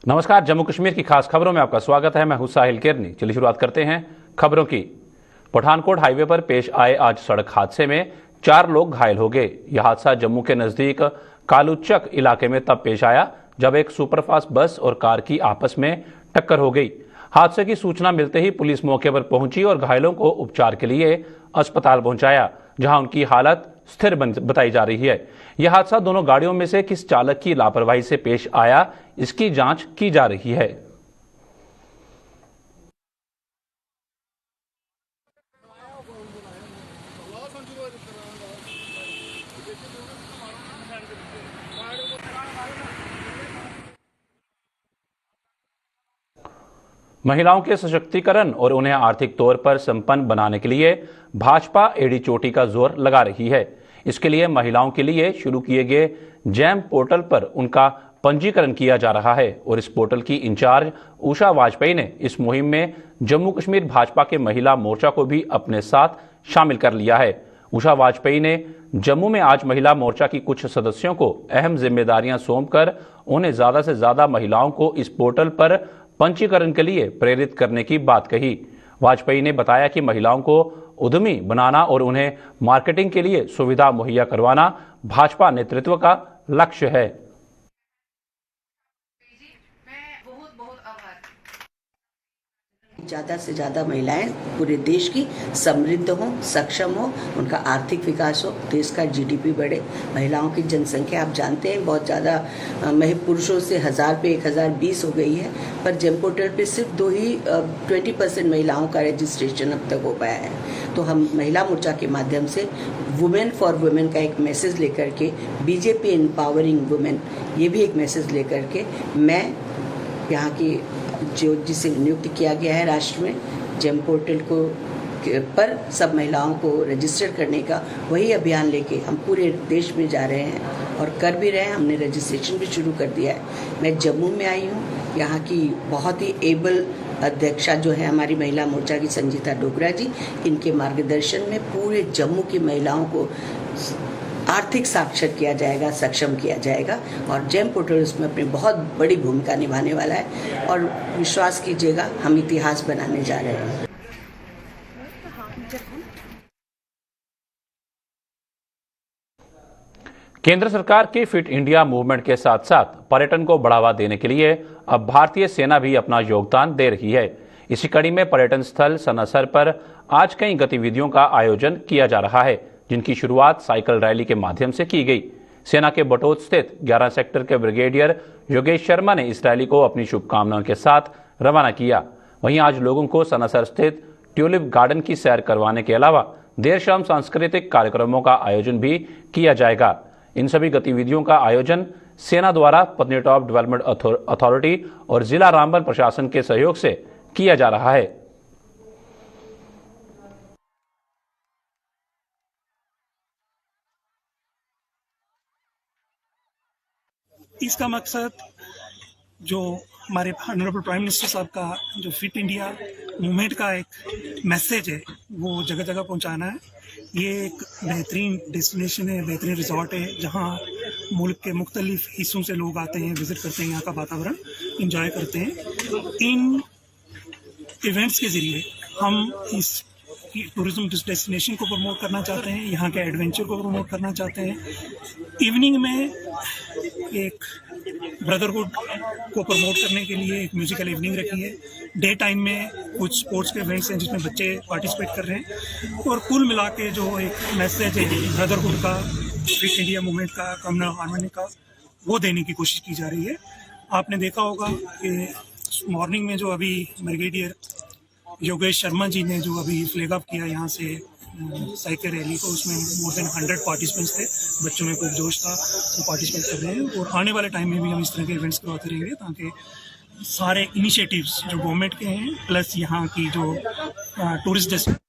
नमस्कार, जम्मू कश्मीर की खास खबरों में आपका स्वागत है। मैं हूं साहिल केरनी। चलिए शुरुआत करते हैं खबरों की। पठानकोट हाईवे पर पेश आए आज सड़क हादसे में 4 लोग घायल हो गए। यह हादसा जम्मू के नजदीक कालूचक इलाके में तब पेश आया जब एक सुपरफास्ट बस और कार की आपस में टक्कर हो गई। हादसे की सूचना मिलते ही पुलिस मौके पर पहुंची और घायलों को उपचार के लिए अस्पताल पहुंचाया, जहां उनकी हालत स्थिर बताई जा रही है। यह हादसा दोनों गाड़ियों में से किस चालक की लापरवाही से पेश आया, इसकी जांच की जा रही है। महिलाओं के सशक्तिकरण और उन्हें आर्थिक तौर पर संपन्न बनाने के लिए भाजपा एड़ी चोटी का जोर लगा रही है। इसके लिए महिलाओं के लिए शुरू किए गए जैम पोर्टल पर उनका पंजीकरण किया जा रहा है और इस पोर्टल की इंचार्ज उषा वाजपेयी ने इस मुहिम में जम्मू कश्मीर भाजपा के महिला मोर्चा को भी अपने साथ शामिल कर लिया है। उषा वाजपेयी ने जम्मू में आज महिला मोर्चा की कुछ सदस्यों को अहम जिम्मेदारियां सौंपकर उन्हें ज्यादा से ज्यादा महिलाओं को इस पोर्टल पर पंजीकरण के लिए प्रेरित करने की बात कही। वाजपेयी ने बताया कि महिलाओं को उद्यमी बनाना और उन्हें मार्केटिंग के लिए सुविधा मुहैया करवाना भाजपा नेतृत्व का लक्ष्य है। ज़्यादा से ज़्यादा महिलाएं पूरे देश की समृद्ध हों, सक्षम हो, उनका आर्थिक विकास हो, देश का जीडीपी बढ़े। महिलाओं की जनसंख्या आप जानते हैं बहुत ज़्यादा पुरुषों से 1000 पे 1020 हो गई है, पर जेम पोर्टल पे सिर्फ 20% महिलाओं का रजिस्ट्रेशन अब तक हो पाया है। तो हम महिला मोर्चा के माध्यम से वुमेन फॉर वुमेन का एक मैसेज लेकर के, बीजेपी एम्पावरिंग वुमेन, ये भी एक मैसेज लेकर के मैं यहाँ की जिसे नियुक्त किया गया है राष्ट्र में जेम पोर्टल को पर सब महिलाओं को रजिस्टर करने का वही अभियान लेके हम पूरे देश में जा रहे हैं और कर भी रहे हैं। हमने रजिस्ट्रेशन भी शुरू कर दिया है। मैं जम्मू में आई हूँ। यहाँ की बहुत ही एबल अध्यक्षा जो है हमारी महिला मोर्चा की संजीता डोगरा जी, इनके मार्गदर्शन में पूरे जम्मू की महिलाओं को आर्थिक साक्षर किया जाएगा, सक्षम किया जाएगा और जेम पोर्टल उसमें अपनी बहुत बड़ी भूमिका निभाने वाला है और विश्वास कीजिएगा हम इतिहास बनाने जा रहे हैं। केंद्र सरकार की फिट इंडिया मूवमेंट के साथ साथ पर्यटन को बढ़ावा देने के लिए अब भारतीय सेना भी अपना योगदान दे रही है। इसी कड़ी में पर्यटन स्थल सनासर पर आज कई गतिविधियों का आयोजन किया जा रहा है, जिनकी शुरुआत साइकिल रैली के माध्यम से की गई। सेना के बटोत स्थित 11 सेक्टर के ब्रिगेडियर योगेश शर्मा ने इस रैली को अपनी शुभकामनाओं के साथ रवाना किया। वहीं आज लोगों को सनासर स्थित ट्यूलिप गार्डन की सैर करवाने के अलावा देर शाम सांस्कृतिक कार्यक्रमों का आयोजन भी किया जाएगा। इन सभी गतिविधियों का आयोजन सेना द्वारा पत्नीटॉप डेवलपमेंट अथॉरिटी और जिला रामबन प्रशासन के सहयोग से किया जा रहा है। इसका मकसद जो हमारे ऑनरेबल प्राइम मिनिस्टर साहब का जो फिट इंडिया मूवमेंट का एक मैसेज है वो जगह जगह पहुंचाना है। ये एक बेहतरीन डेस्टिनेशन है, बेहतरीन रिजॉर्ट है, जहां मुल्क के मुख्तलिफ हिस्सों से लोग आते हैं, विजिट करते हैं, यहाँ का वातावरण इंजॉय करते हैं। इन इवेंट्स के ज़रिए हम इस टूरिज्म डेस्टिनेशन को प्रमोट करना चाहते हैं, यहाँ के एडवेंचर को प्रमोट करना चाहते हैं। इवनिंग में एक ब्रदरहुड को प्रमोट करने के लिए एक म्यूजिकल इवनिंग रखी है। डे टाइम में कुछ स्पोर्ट्स के इवेंट्स हैं जिसमें बच्चे पार्टिसिपेट कर रहे हैं और कुल मिला के जो एक मैसेज है ब्रदरहुड का, फिट इंडिया मूवमेंट का, कम्युनल हार्मनी का, वो देने की कोशिश की जा रही है। आपने देखा होगा कि मॉर्निंग में जो अभी ब्रिगेडियर योगेश शर्मा जी ने जो अभी फ्लैग अप किया यहाँ से साइकिल रैली को, उसमें मोर देन 100 पार्टिसिपेंट्स थे। बच्चों में खूब जोश था, वो पार्टिसिपेट कर रहे हैं और आने वाले टाइम में भी हम इस तरह के इवेंट्स करवाते रहेंगे ताकि सारे इनिशिएटिव्स जो गवर्नमेंट के हैं प्लस यहाँ की जो टूरिस्ट डेस्टिनेशन।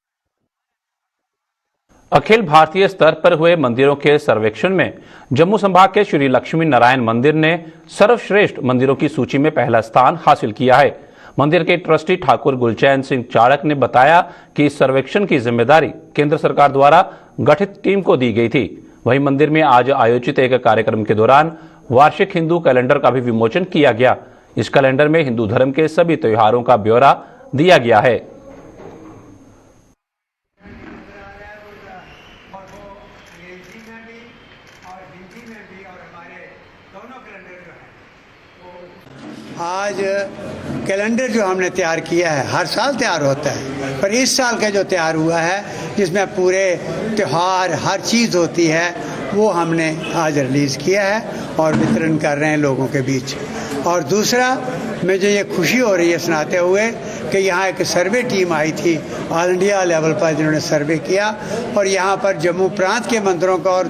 अखिल भारतीय स्तर पर हुए मंदिरों के सर्वेक्षण में जम्मू संभाग के श्री लक्ष्मी नारायण मंदिर ने सर्वश्रेष्ठ मंदिरों की सूची में पहला स्थान हासिल किया है। मंदिर के ट्रस्टी ठाकुर गुलचैन सिंह चाड़क ने बताया कि इस सर्वेक्षण की जिम्मेदारी केंद्र सरकार द्वारा गठित टीम को दी गई थी। वहीं मंदिर में आज आयोजित एक कार्यक्रम के दौरान वार्षिक हिंदू कैलेंडर का भी विमोचन किया गया। इस कैलेंडर में हिंदू धर्म के सभी त्योहारों का ब्यौरा दिया गया है। आज कैलेंडर जो हमने तैयार किया है, हर साल तैयार होता है, पर इस साल का जो तैयार हुआ है जिसमें पूरे त्यौहार हर चीज़ होती है, वो हमने आज रिलीज़ किया है और वितरण कर रहे हैं लोगों के बीच। और दूसरा, मुझे ये खुशी हो रही है सुनाते हुए कि यहाँ एक सर्वे टीम आई थी ऑल इंडिया लेवल पर, जिन्होंने सर्वे किया और यहाँ पर जम्मू प्रांत के मंदिरों का और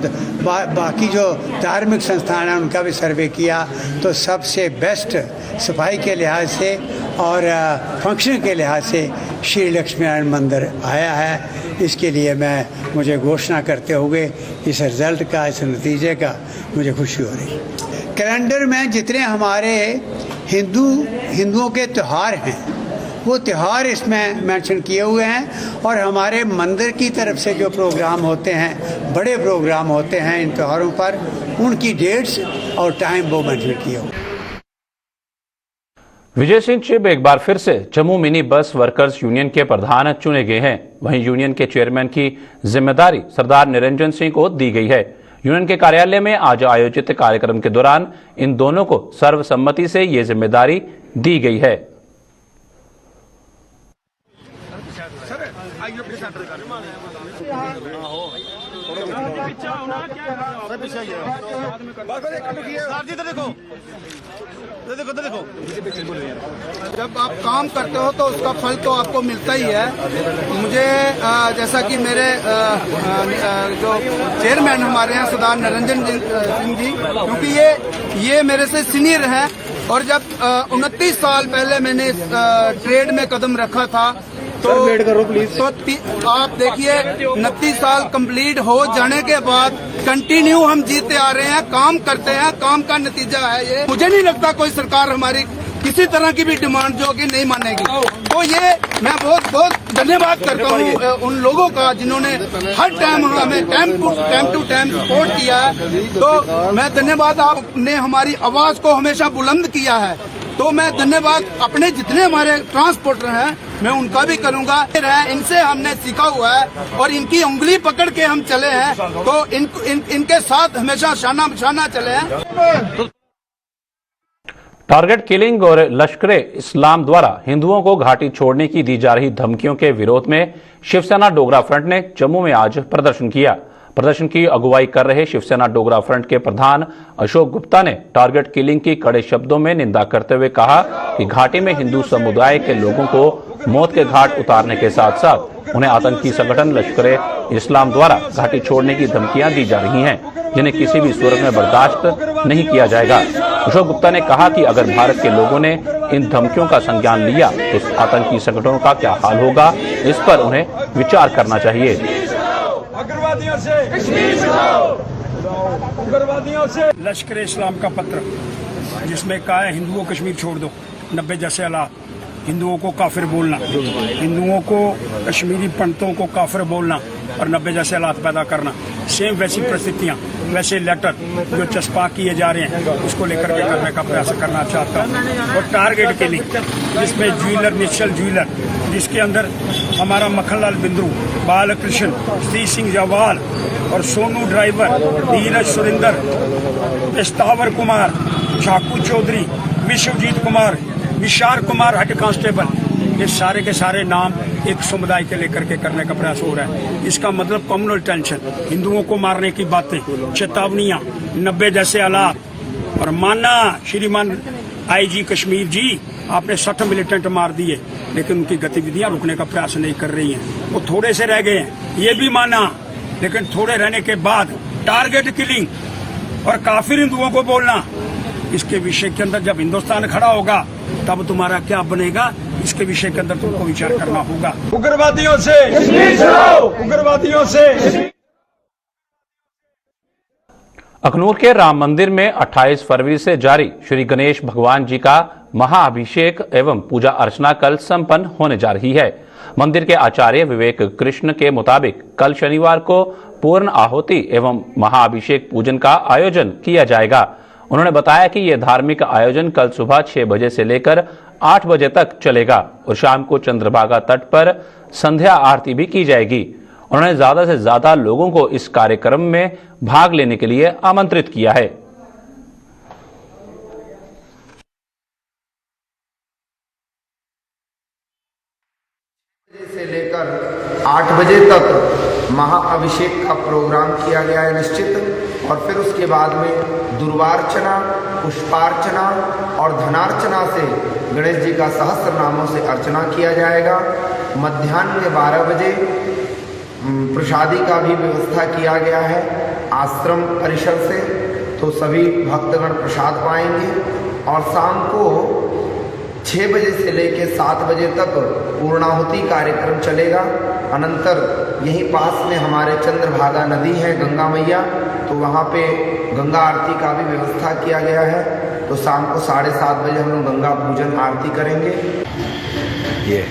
बाकी जो धार्मिक संस्थान हैं उनका भी सर्वे किया, तो सबसे बेस्ट सफाई के लिहाज से और फंक्शन के लिहाज से श्री लक्ष्मी नारायण मंदिर आया है। इसके लिए मुझे घोषणा करते हुए इस रिज़ल्ट का, इस नतीजे का मुझे खुशी हो रही है। कैलेंडर में जितने हमारे हिंदुओं के त्यौहार हैं, वो त्यौहार इसमें मेंशन किए हुए हैं और हमारे मंदिर की तरफ से जो प्रोग्राम होते हैं, बड़े प्रोग्राम होते हैं इन त्योहारों पर, उनकी डेट्स और टाइम वो मेंशन किए हुए। विजय सिंह चिब एक बार फिर से Jammu mini bus workers union के प्रधान चुने गए हैं। वहीं यूनियन के चेयरमैन की जिम्मेदारी सरदार निरंजन सिंह को दी गई है। यूनियन के कार्यालय में आज आयोजित कार्यक्रम के दौरान इन दोनों को सर्वसम्मति से ये जिम्मेदारी दी गई है। देखो, जब आप काम करते हो तो उसका फल तो आपको मिलता ही है। मुझे जैसा कि मेरे जो चेयरमैन हमारे हैं सरदार निरंजन सिंह जी, क्योंकि ये मेरे से सीनियर हैं और जब 29 साल पहले मैंने ट्रेड में कदम रखा था तो आप देखिए 29 साल कंप्लीट हो जाने के बाद कंटिन्यू हम जीते आ रहे हैं, काम करते हैं, काम का नतीजा है ये। मुझे नहीं लगता कोई सरकार हमारी किसी तरह की भी डिमांड जो कि नहीं मानेगी। तो ये मैं बहुत बहुत धन्यवाद करता हूँ उन लोगों का जिन्होंने हर टाइम हमें टाइम टू टाइम सपोर्ट किया है। तो मैं धन्यवाद, आपने हमारी आवाज को हमेशा बुलंद किया है। तो मैं धन्यवाद अपने जितने हमारे ट्रांसपोर्टर हैं मैं उनका भी करूंगा। इनसे हमने सीखा हुआ है और इनकी उंगली पकड़ के हम चले हैं, तो इनके साथ हमेशा शाना चले हैं। टारगेट किलिंग और लश्करे इस्लाम द्वारा हिंदुओं को घाटी छोड़ने की दी जा रही धमकियों के विरोध में शिवसेना डोगरा फ्रंट ने जम्मू में आज प्रदर्शन किया। प्रदर्शन की अगुवाई कर रहे शिवसेना डोगरा फ्रंट के प्रधान अशोक गुप्ता ने टारगेट किलिंग की कड़े शब्दों में निंदा करते हुए कहा कि घाटी में हिंदू समुदाय के लोगों को मौत के घाट उतारने के साथ साथ उन्हें आतंकी संगठन लश्करे इस्लाम द्वारा घाटी छोड़ने की धमकियां दी जा रही हैं, जिन्हें किसी भी सूरत में बर्दाश्त नहीं किया जाएगा। अशोक गुप्ता ने कहा कि अगर भारत के लोगों ने इन धमकियों का संज्ञान लिया तो आतंकी संगठनों का क्या हाल होगा, इस पर उन्हें विचार करना चाहिए। उग्रवादियों से लश्कर इस्लाम का पत्र जिसमें कहा है हिंदुओं कश्मीर छोड़ दो, 90 जैसे हालात, हिंदुओं को काफिर बोलना, हिंदुओं को कश्मीरी पंडितों को काफिर बोलना और 90 जैसे हालात पैदा करना, सेम वैसी परिस्थितियां, वैसे लेटर जो चस्पा किए जा रहे हैं उसको लेकर के करने का प्रयास करना चाहता हूँ। और टारगेट के लिए जिसमें ज्वेलर, निश्चल ज्वेलर, जिसके अंदर हमारा मक्खनलाल बिंद्रू, बालकृष्ण, श्री सिंह जवाल और सोनू ड्राइवर, धीरज सुरेंदर, पेस्तावर कुमार, ठाकुर चौधरी, विश्वजीत कुमार, विशाल कुमार हेड कांस्टेबल, ये सारे के सारे नाम एक समुदाय के लेकर के करने का प्रयास हो रहा है। इसका मतलब कम्युनल टेंशन, हिंदुओं को मारने की बातें, चेतावनियां, 90 जैसे हालात। और माना श्रीमान आईजी कश्मीर जी, आपने 60 मिलिटेंट मार दिए लेकिन उनकी गतिविधियां रुकने का प्रयास नहीं कर रही हैं, वो थोड़े से रह गए हैं, ये भी माना, लेकिन थोड़े रहने के बाद टारगेट किलिंग और काफिर हिंदुओं को बोलना, इसके विषय के अंदर जब हिंदुस्तान खड़ा होगा तब तुम्हारा क्या बनेगा, इसके विषय के अंदर तुमको विचार करना होगा। उग्रवादियों से उग्रवादियों से। अखनूर के राम मंदिर में 28 फरवरी से जारी श्री गणेश भगवान जी का महाअभिषेक एवं पूजा अर्चना कल संपन्न होने जा रही है। मंदिर के आचार्य विवेक कृष्ण के मुताबिक कल शनिवार को पूर्ण आहुति एवं महाअभिषेक पूजन का आयोजन किया जाएगा। उन्होंने बताया कि यह धार्मिक आयोजन कल सुबह 6 बजे से लेकर 8 बजे तक चलेगा और शाम को चंद्रभागा तट पर संध्या आरती भी की जाएगी। उन्होंने ज्यादा से ज्यादा लोगों को इस कार्यक्रम में भाग लेने के लिए आमंत्रित किया है। से लेकर 8 बजे तक महाअभिषेक का प्रोग्राम किया गया है निश्चित, और फिर उसके बाद में दुर्वार्चना, पुष्पार्चना और धनार्चना से गणेश जी का सहस्त्र नामों से अर्चना किया जाएगा। मध्याह्न के 12 बजे प्रसादी का भी व्यवस्था किया गया है आश्रम परिसर से, तो सभी भक्तगण प्रसाद पाएंगे। और शाम को 6 बजे से लेकर 7 बजे तक पूर्णाहुति कार्यक्रम चलेगा। अनंतर यहीं पास में हमारे चंद्रभागा नदी है, गंगा मैया, तो वहाँ पे गंगा आरती का भी व्यवस्था किया गया है। तो शाम को 7:30 बजे हम लोग गंगा पूजन आरती करेंगे। ये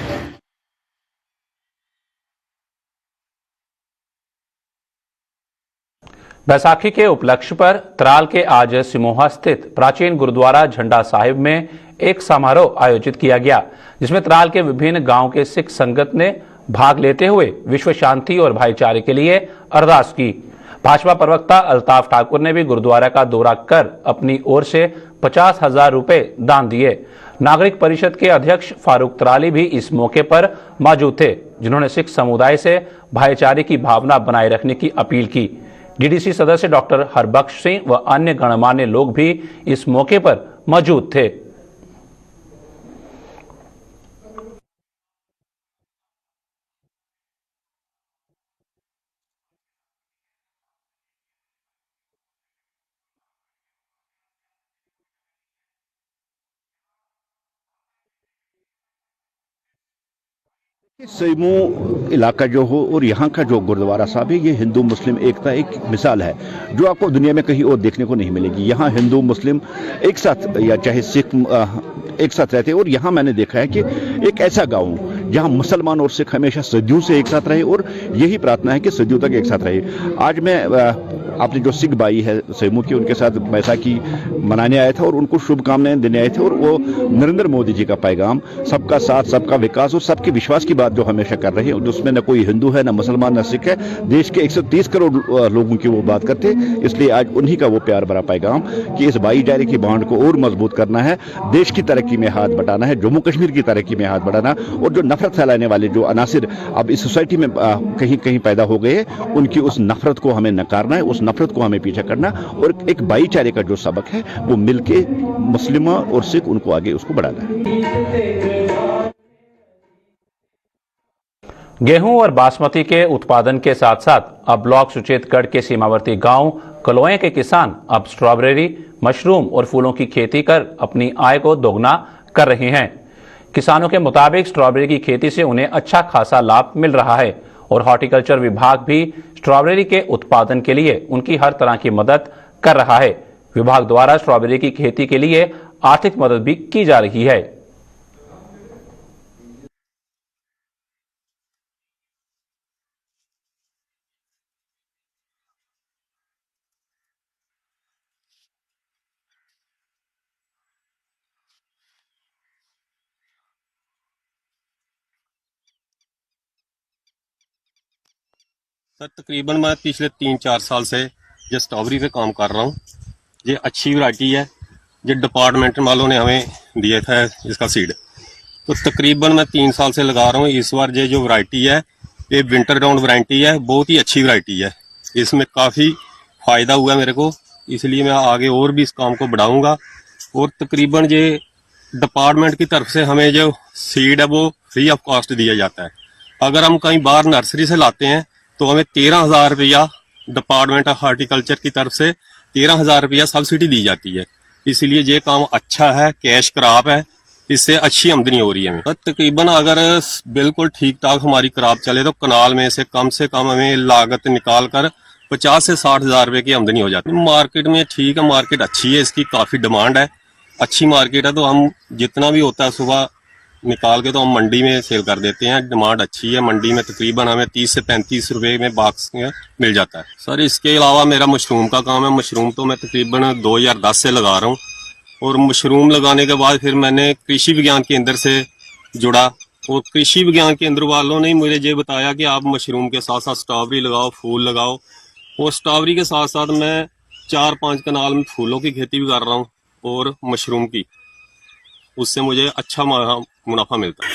बैसाखी के उपलक्ष्य पर त्राल के आज सिमोहा स्थित प्राचीन गुरुद्वारा झंडा साहिब में एक समारोह आयोजित किया गया, जिसमें त्राल के विभिन्न गांव के सिख संगत ने भाग लेते हुए विश्व शांति और भाईचारे के लिए अरदास की। भाजपा प्रवक्ता अल्ताफ ठाकुर ने भी गुरुद्वारा का दौरा कर अपनी ओर से 50,000 रुपए दान दिए। नागरिक परिषद के अध्यक्ष फारूक तराली भी इस मौके पर मौजूद थे, जिन्होंने सिख समुदाय से भाईचारे की भावना बनाए रखने की अपील की। डीडीसी सदस्य डॉक्टर हरबख्श सिंह व अन्य गणमान्य लोग भी इस मौके पर मौजूद थे। सैमू इलाका जो हो और यहाँ का जो गुरुद्वारा साहब है, ये हिंदू मुस्लिम एकता एक मिसाल है जो आपको दुनिया में कहीं और देखने को नहीं मिलेगी। यहाँ हिंदू मुस्लिम एक साथ या चाहे सिख एक साथ रहते हैं। और यहाँ मैंने देखा है कि एक ऐसा गांव जहाँ मुसलमान और सिख हमेशा सदियों से एक साथ रहे और यही प्रार्थना है कि सदियों तक एक साथ रहे। आज मैं अपने जो सिख भाई है सैमू की, उनके साथ बैसाखी मनाने आया था और उनको शुभकामनाएं देने आए थे। और वो नरेंद्र मोदी जी का पैगाम, सबका साथ, सबका विकास और सबके विश्वास की बात जो हमेशा कर रहे हैं, उसमें न कोई हिंदू है, न मुसलमान, न सिख है, देश के 130 करोड़ लोगों की वो बात करते। इसलिए आज उन्हीं का वो प्यार भरा पैगाम कि इस भाईचारे की बांध को और मजबूत करना है, देश की तरक्की में हाथ बटाना है, जम्मू कश्मीर की तरक्की में हाथ बढ़ाना, और जो नफरत फैलाने वाले जो अनासिर अब इस सोसाइटी में कहीं कहीं पैदा हो गए, उनकी उस नफरत को हमें नकारना है, उस नफरत को हमें पीछा करना, और एक भाईचारे का जो सबक है वो मिलके मुस्लिम और सिख उनको आगे उसको बढ़ाना है। गेहूं और बासमती के उत्पादन के साथ साथ अब ब्लॉक सुचेतगढ़ के सीमावर्ती गांव कलोए के किसान अब स्ट्रॉबेरी, मशरूम और फूलों की खेती कर अपनी आय को दोगुना कर रहे हैं। किसानों के मुताबिक स्ट्रॉबेरी की खेती से उन्हें अच्छा खासा लाभ मिल रहा है और हॉर्टिकल्चर विभाग भी स्ट्रॉबेरी के उत्पादन के लिए उनकी हर तरह की मदद कर रहा है। विभाग द्वारा स्ट्रॉबेरी की खेती के लिए आर्थिक मदद भी की जा रही है। सर तकरीबन मैं पिछले 3-4 साल से ये स्ट्रॉबेरी पे काम कर रहा हूँ। ये अच्छी वैरायटी है, ये डिपार्टमेंट वालों ने हमें दिया था इसका सीड, तो तकरीबन मैं 3 साल से लगा रहा हूँ। इस बार ये जो वैरायटी है ये विंटर राउंड वैरायटी है, बहुत ही अच्छी वैरायटी है। इसमें काफ़ी फ़ायदा हुआ मेरे को, इसलिए मैं आगे और भी इस काम को बढ़ाऊँगा। और तकरीबन ये डिपार्टमेंट की तरफ से हमें जो सीड है वो फ्री ऑफ कॉस्ट दिया जाता है। अगर हम कहीं बाहर नर्सरी से लाते हैं तो हमें 13,000 रुपया डिपार्टमेंट ऑफ हार्टिकल्चर की तरफ से 13,000 रुपया सब्सिडी दी जाती है। इसलिए ये काम अच्छा है, कैश क्रॉप है, इससे अच्छी आमदनी हो रही है हमें। तकरीबन अगर बिल्कुल ठीक ठाक हमारी क्रॉप चले तो कनाल में से कम हमें लागत निकाल कर 50 से 60,000 रुपये की आमदनी हो जाती है। मार्केट में ठीक है, मार्केट अच्छी है, इसकी काफ़ी डिमांड है, अच्छी मार्केट है। तो हम जितना भी होता है सुबह निकाल के तो हम मंडी में सेल कर देते हैं। डिमांड अच्छी है, मंडी में तकरीबन हमें 30 से 35 रुपए में बॉक्स में मिल जाता है। सर इसके अलावा मेरा मशरूम का काम है। मशरूम तो मैं तकरीबन 2010 से लगा रहा हूँ, और मशरूम लगाने के बाद फिर मैंने कृषि विज्ञान केंद्र से जुड़ा, और कृषि विज्ञान केंद्र वालों ने मुझे ये बताया कि आप मशरूम के साथ साथ स्ट्रॉबेरी लगाओ, फूल लगाओ। और स्ट्रॉबेरी के साथ साथ मैं 4-5 कनाल में फूलों की खेती भी कर रहा हूँ और मशरूम की। उससे मुझे अच्छा मुनाफा मिलता है।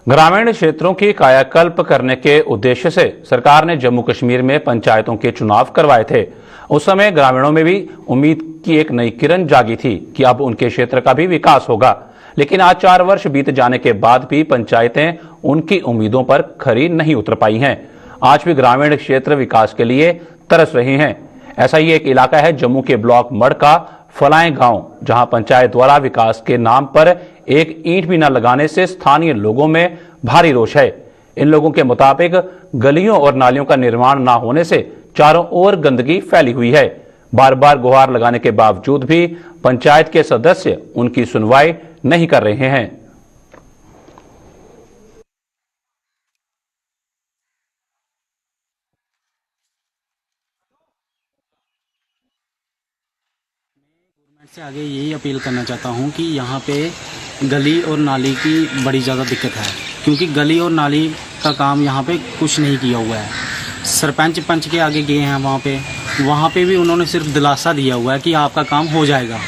ग्रामीण क्षेत्रों की कायाकल्प करने के उद्देश्य से सरकार ने जम्मू कश्मीर में पंचायतों के चुनाव करवाए थे। उस समय ग्रामीणों में भी उम्मीद की एक नई किरण जागी थी कि अब उनके क्षेत्र का भी विकास होगा। लेकिन आज 4 वर्ष बीत जाने के बाद भी पंचायतें उनकी उम्मीदों पर खरी नहीं उतर पाई हैं। आज भी ग्रामीण क्षेत्र विकास के लिए तरस रहे हैं। ऐसा ही एक इलाका है जम्मू के ब्लॉक मड़ का फलाएं गांव, जहां पंचायत द्वारा विकास के नाम पर एक ईंट भी न लगाने से स्थानीय लोगों में भारी रोष है। इन लोगों के मुताबिक गलियों और नालियों का निर्माण न होने से चारों ओर गंदगी फैली हुई है। बार बार गुहार लगाने के बावजूद भी पंचायत के सदस्य उनकी सुनवाई नहीं कर रहे हैं। से आगे यही अपील करना चाहता हूँ कि यहाँ पे गली और नाली की बड़ी ज़्यादा दिक्कत है, क्योंकि गली और नाली का काम यहाँ पे कुछ नहीं किया हुआ है। सरपंच पंच के आगे गए हैं वहाँ पे भी उन्होंने सिर्फ दिलासा दिया हुआ है कि आपका काम हो जाएगा।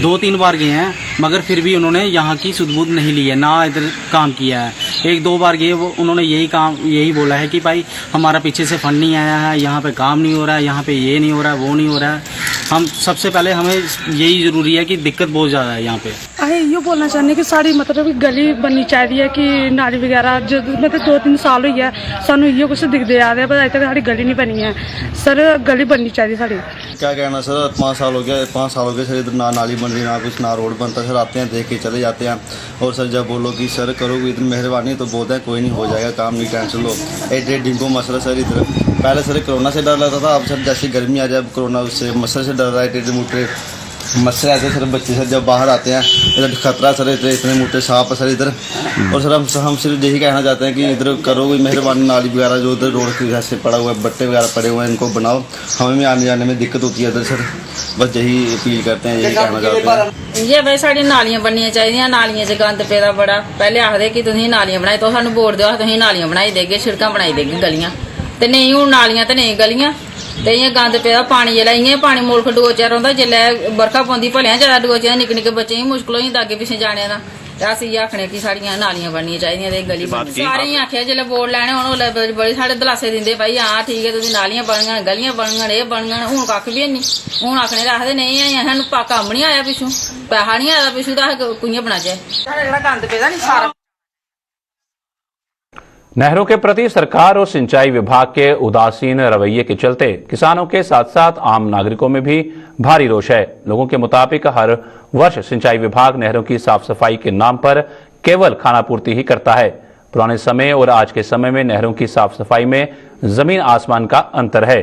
2-3 बार गए हैं, मगर फिर भी उन्होंने यहाँ की सुध-बुध नहीं ली है, ना इधर काम किया है। 1-2 बार गए, वो उन्होंने यही बोला है कि भाई हमारा पीछे से फंड नहीं आया है, यहाँ पे काम नहीं हो रहा है, यहाँ पे ये नहीं हो रहा है, वो नहीं हो रहा है। हम सबसे पहले हमें यही जरूरी है कि दिक्कत बहुत ज़्यादा है यहाँ पे। असें इयो बोलना चाहते कि साड़ी मतलब गली बननी चाहिए कि नाली वगैरह जो मतलब 2-3 साल हो गया सानू इयो कुछ दिखते आ रहे हैं, पर अजे तक साड़ी गली नहीं बनी है। सर गली बननी चाहिए साड़ी। क्या कहना सर, 5 साल हो गए सर, इधर ना नाली बन रही, ना कुछ, ना रोड बनता। सर आते हैं, देख के चले जाते हैं, और सर जब बोलो कि सर करोगे इतनी मेहरबानी तो बोलते हैं कोई नहीं, हो जाएगा काम, नहीं टेंशन लो। 1-1.5 दिन को मसला सर इधर। पहले सर कोरोना से डर लगता था, अब सर जैसे गर्मी आ जाए कोरोना उससे मच्छर से डर रहा है। टेढ़े मोटे मच्छर ऐसे सर, बच्चे सर जब बाहर आते हैं इधर खतरा सर, इतने मोटे सांप सर इधर। और सर हम सिर्फ यही कहना चाहते हैं कि इधर करो कोई मेहरबानी, नाली वगैरह जो इधर रोड के ऐसे पड़ा हुआ है, बट्टे वगैरह पड़े हुए हैं, इनको बनाओ। हमें भी आने जाने में दिक्कत होती है इधर सर, बस यही अपील करते हैं, यही कहना चाहते हैं। ये भाई साड़ी नालियां बननियां चाहिए। नालियां च गंद पेदा बड़ा। पहले आखदे कि तुसीं नालियां बनाई, तो सानू वोट दिओ, तुसीं नालियां बनाई देगे, शिड़कां बनाई देगे, गलियां ते नहीं हुण नालियां ते नहीं गलियां ते इयां गंद पेदा। पानी जेल्लै इयां पानी मुल्ख डोचिया रौंह्दा, जेल्लै बरखा पौंदी भलेआं ज्यादा डोचिया, निक्के निक्के बच्चें गी मुश्कल होई जंदा अग्गे पिच्छे जाने दा। अस इयै आखने कि साड़ियां नालियां बननियां चाहिदियां ते गली सारे ही आखेआ जेल्लै वोट लैने होन ओल्लै बड़े साढ़े दलासे दिंदे भाई हां ठीक है तुसीं नालियां बनङन, गलियां बनङन, एह् बनङन। हुण कक्ख बी हैनी। हुण आखने ते आखदे नहीं है, सानू कम्म नहीं आया पिच्छों, पैसा नहीं आया पिच्छों, तां अस कि'यां बनाचै। साढ़ा जेह्ड़ा गंद पेदा नी सारा। नहरों के प्रति सरकार और सिंचाई विभाग के उदासीन रवैये के चलते किसानों के साथ साथ आम नागरिकों में भी भारी रोष है। लोगों के मुताबिक हर वर्ष सिंचाई विभाग नहरों की साफ सफाई के नाम पर केवल खानापूर्ति ही करता है। पुराने समय और आज के समय में नहरों की साफ सफाई में जमीन आसमान का अंतर है।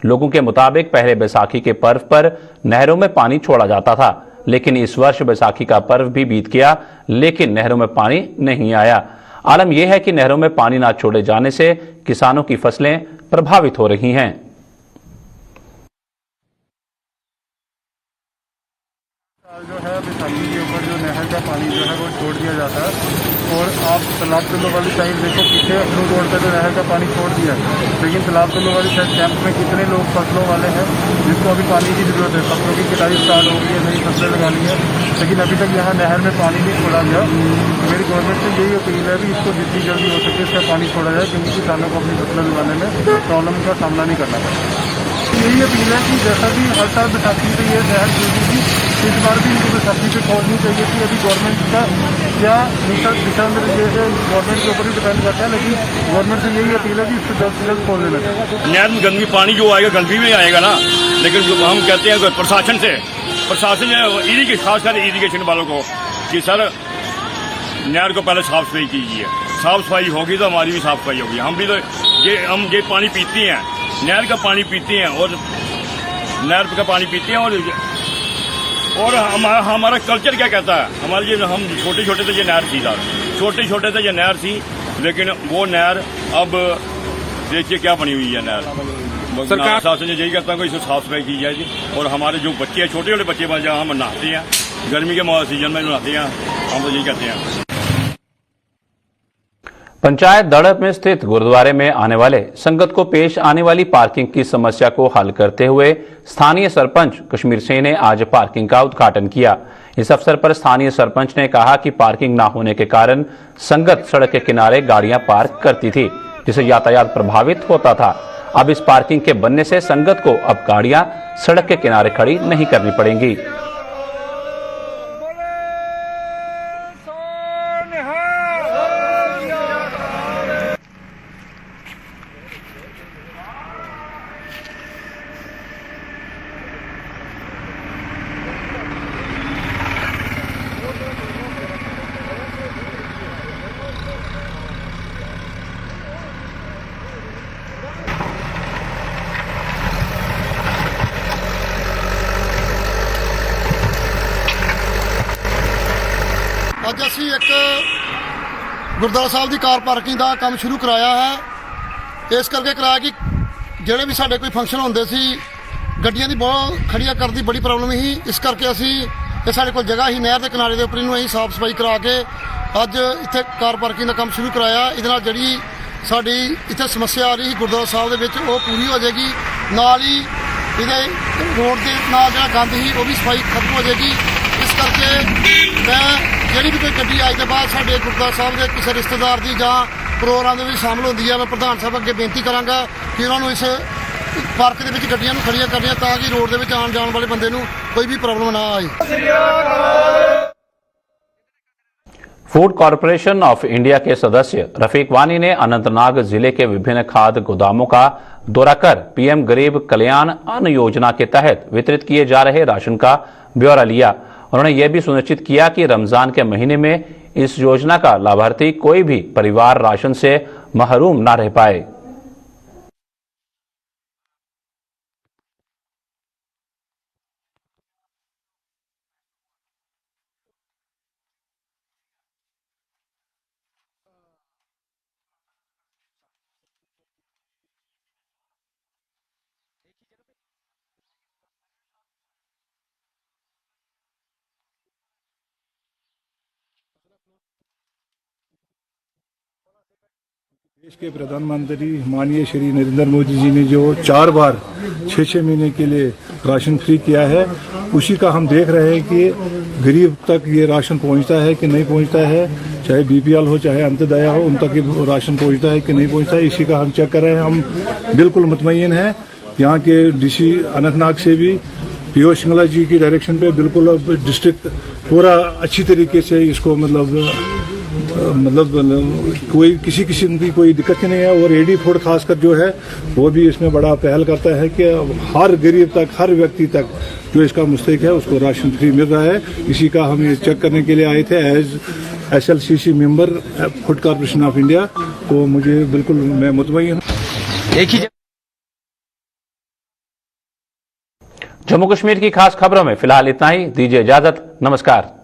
लोगों के मुताबिक पहले बैसाखी के पर्व पर नहरों में पानी छोड़ा जाता था, लेकिन इस वर्ष बैसाखी का पर्व भी बीत गया, लेकिन नहरों में पानी नहीं आया। आलम यह है कि नहरों में पानी न छोड़े जाने से किसानों की फसलें प्रभावित हो रही हैं। जो है बैसाखी के ऊपर जो नहर का पानी जो है वो छोड़ दिया जाता है, और आप तालाब तल्लो वाली साइड देखो, पीछे अपनी रोड पर जो नहर का पानी छोड़ दिया, लेकिन तालाब तल्लो वाली साइड कैंप में कितने लोग फसलों वाले हैं जिसको अभी पानी की जरूरत है। फसलों की कटाई स्टार्ट हो गई है, नई फसलें लगा ली है, लेकिन अभी तक यहाँ नहर में पानी नहीं छोड़ा गया। मेरी गवर्नमेंट से यही अपील है कि इसको जितनी जल्दी हो सके इसका पानी छोड़ा जाए, क्योंकि किसानों को अपनी फसलें लगाने में प्रॉब्लम का सामना नहीं करना पड़ता। यही अपील है कि जैसा भी हर साल बैसाखी पे ये नहर खुलती थी, इस बार भी इनको बैसाखी पे खोलनी चाहिए थी। अभी गवर्नमेंट का क्या दिशा निर्देश गवर्नमेंट के ऊपर ही डिपेंड करता है, लेकिन गवर्नमेंट से यही अपील है कि इसको जल्द से जल्द खोल देना चाहिए। नहर में गंदगी पानी जो आएगा गंदगी में आएगा ना, लेकिन जो हम कहते हैं प्रशासन इरीगेशन, खासकर इरीगेशन वालों को कि सर नहर को पहले साफ सफाई कीजिए। साफ सफाई होगी तो हमारी भी साफ सफाई होगी। हम भी तो ये पानी पीते हैं, नहर का पानी पीते हैं, और नहर का पानी पीते हैं, और और हमारा कल्चर क्या कहता है, हमारे ये हम छोटे छोटे थे, ये नहर थी साहब, छोटे छोटे थे ये नहर थी, लेकिन वो नहर अब देखिए क्या बनी हुई है नहर। सरकार शासन यही कहता है कि इसे साफ सफाई की जाएगी और हमारे जो बच्चे हैं, छोटे छोटे बच्चे जहाँ हम नहाते हैं गर्मी के सीजन में नहाते हैं, हम तो यही कहते हैं। पंचायत दड़प में स्थित गुरुद्वारे में आने वाले संगत को पेश आने वाली पार्किंग की समस्या को हल करते हुए स्थानीय सरपंच कश्मीर सिंह ने आज पार्किंग का उद्घाटन किया। इस अवसर पर स्थानीय सरपंच ने कहा कि पार्किंग न होने के कारण संगत सड़क के किनारे गाड़ियां पार्क करती थी, जिससे यातायात प्रभावित होता था। अब इस पार्किंग के बनने से संगत को अब गाड़ियां सड़क के किनारे खड़ी नहीं करनी पड़ेंगी। ਅੱਜ ਅਸੀਂ ਇੱਕ ਗੁਰਦੁਆਰਾ ਸਾਹਿਬ ਦੀ ਕਾਰ ਪਾਰਕਿੰਗ ਦਾ ਕੰਮ ਸ਼ੁਰੂ ਕਰਾਇਆ ਹੈ। ਇਸ ਕਰਕੇ ਕਰਾਇਆ ਕਿ ਜਿਹੜੇ ਵੀ ਸਾਡੇ ਕੋਈ ਫੰਕਸ਼ਨ ਹੁੰਦੇ ਸੀ ਗੱਡੀਆਂ ਦੀ ਬਹੁਤ ਖੜੀਆਂ ਕਰਨ ਦੀ ਬੜੀ ਪ੍ਰੋਬਲਮ ਸੀ, ਇਸ ਕਰਕੇ ਅਸੀਂ ਇਹ ਸਾਡੇ ਕੋਲ ਜਗ੍ਹਾ ਹੀ ਨਹਿਰ ਦੇ ਕਿਨਾਰੇ ਦੇ ਉੱਪਰ ਇਹਨੂੰ ਅਸੀਂ ਸਾਫ਼ ਸਫਾਈ ਕਰਾ ਕੇ ਅੱਜ ਇੱਥੇ ਕਾਰ ਪਾਰਕਿੰਗ ਦਾ ਕੰਮ ਸ਼ੁਰੂ ਕਰਾਇਆ। ਇਹਦੇ ਨਾਲ ਜਿਹੜੀ ਸਾਡੀ ਇੱਥੇ ਸਮੱਸਿਆ ਆ ਰਹੀ ਸੀ ਗੁਰਦੁਆਰਾ ਸਾਹਿਬ ਦੇ ਵਿੱਚ ਉਹ ਪੂਰੀ ਹੋ ਜਾਏਗੀ, ਨਾਲ ਹੀ ਇਹਦੇ ਰੋਡ ਦੇ ਨਾਲ ਜਿਹੜਾ ਗੰਦ ਸੀ ਉਹ ਵੀ ਸਫਾਈ ਖਤਮ ਹੋ ਜਾਏਗੀ। ਇਸ ਕਰਕੇ ਮੈਂ ਜਿਹੜੀ ਵੀ ਕੋਈ ਗੱਡੀ ਅੱਜ ਦੇ ਬਾਅਦ ਸਾਡੇ ਗੁਰਦੁਆਰਾ ਸਾਹਿਬ ਦੇ ਕਿਸੇ ਰਿਸ਼ਤੇਦਾਰ ਦੀ ਜਾਂ ਪ੍ਰੋਗਰਾਮ ਦੇ ਵਿੱਚ ਸ਼ਾਮਲ ਹੁੰਦੀ ਹੈ, ਮੈਂ ਪ੍ਰਧਾਨ ਸਾਹਿਬ ਅੱਗੇ ਬੇਨਤੀ ਕਰਾਂਗਾ ਕਿ ਉਹਨਾਂ ਨੂੰ ਇਸ ਪਾਰਕ ਦੇ ਵਿੱਚ ਗੱਡੀਆਂ ਨੂੰ ਖੜੀਆਂ ਕਰਨੀਆਂ ਤਾਂ ਕਿ ਰੋਡ ਦੇ ਵਿੱਚ ਆਉਣ ਜਾਣ ਵਾਲੇ ਬੰਦੇ ਨੂੰ कोई भी प्रॉब्लम ना आए। फूड कॉरपोरेशन ऑफ इंडिया के सदस्य रफीक वानी ने अनंतनाग जिले के विभिन्न खाद्य गोदामों का दौरा कर पीएम गरीब कल्याण अन्न योजना के तहत वितरित किए जा रहे राशन का ब्यौरा लिया। उन्होंने यह भी सुनिश्चित किया कि रमजान के महीने में इस योजना का लाभार्थी कोई भी परिवार राशन से महरूम न रह पाए। देश के प्रधानमंत्री माननीय श्री नरेंद्र मोदी जी ने जो 4 बार 6-6 महीने के लिए राशन फ्री किया है, उसी का हम देख रहे हैं कि गरीब तक ये राशन पहुंचता है कि नहीं पहुंचता है, चाहे बीपीएल हो चाहे अंत्योदय हो, उन तक ये राशन पहुंचता है कि नहीं पहुंचता है, इसी का हम चेक कर रहे हैं। हम बिल्कुल मुतमईन हैं। यहाँ के डीसी अनंतनाग से भी पीओ सिंगला जी की डायरेक्शन पे बिल्कुल डिस्ट्रिक्ट पूरा अच्छी तरीके से इसको मतलब कोई किसी किस्म की कोई दिक्कत नहीं है। और एडी फूड खासकर जो है वो भी इसमें बड़ा पहल करता है कि हर गरीब तक, हर व्यक्ति तक जो इसका मुस्तहिक है उसको राशन फ्री मिल रहा है। इसी का हम ये चेक करने के लिए आए थे as SLCC member Food Corporation of India. तो मुझे बिल्कुल मैं मुतमईन हूँ। जम्मू कश्मीर की खास खबरों में फिलहाल इतना ही। दीजिए इजाजत। नमस्कार।